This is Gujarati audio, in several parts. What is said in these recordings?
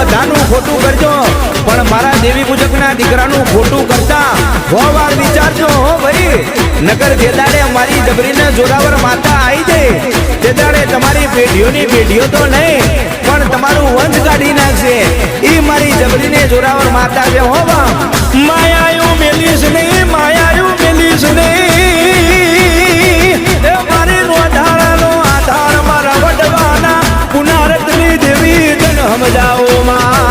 બધાનું ખોટું કરજો પણ મારા દેવી પૂજકના દીકરાનું ખોટું કરતા હો વાર વિચારજો હો ભાઈ નગર જે દાડે મારી જબરીને જોરાવર માતા આવી જાય તે દાડે તમારી પેઢીઓની પેઢીઓ તો નહીં પણ તમારું વંશ કાઢી નાખશે ઈ મારી જબરીને જોરાવર માતા છે હો બા માયાયું મેલીશ નહીં માયાયું મેલીશ નહીં એ મારી રોધાળાનો આધાર મારા વડવાના પુનારતની દેવી જન સમજાવો માં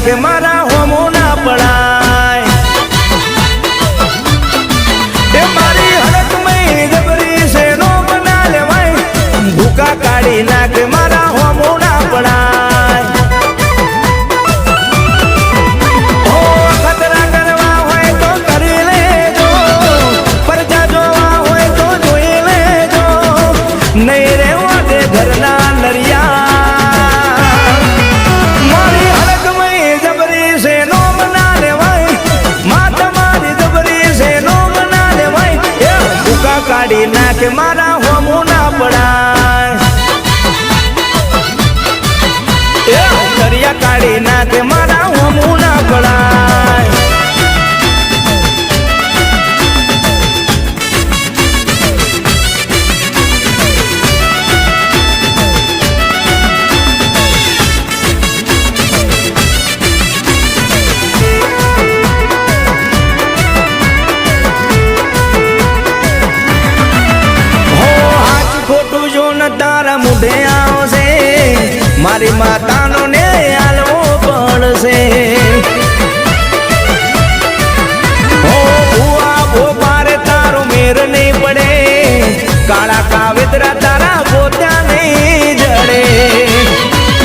કે મારા હોમો ના પડાય એ મારી હરક મય જબરી છે નો બના લેવાય ભૂકા કાઢી નાખે મારા હોમો ના પડાય ઓ ખતરા કરવા હોય તો કરી લેજો પરજા જોવા હોય તો જોઈ લેજો નહીં રેવા દે ઘરના નરિયા કાઢી નાખે મારા હોમો ના પડાય દરિયા કાઢી નાખે મારા હોમો ના પડાય તારા મુઢે આવશે મારી માતાનો ને આલવો પડશે હો ભુવા ભોપારે તારો મેર નહીં પડે કાળા કાવેતરા તારા પોતા નહીં જડે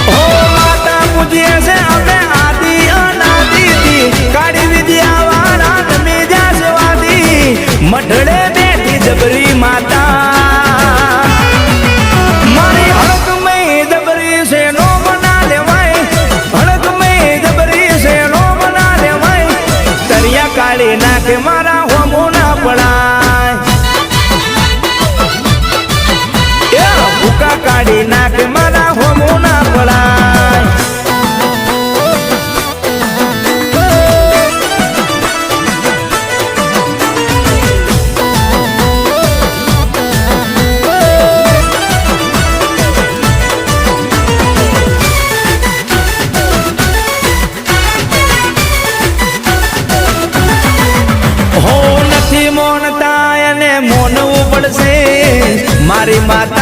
હો માતા પૂજીએ છે અમે આદિ અનાદિથી કાળી વિદ્યા વાળા નમી જાસવાદી મઢડે બેઠી જબરી માતા કાઢી નાખે મારા હોમો ના પડાય ભૂકા કાઢી નાખે મારા હોમો ના પડાય મારી માતા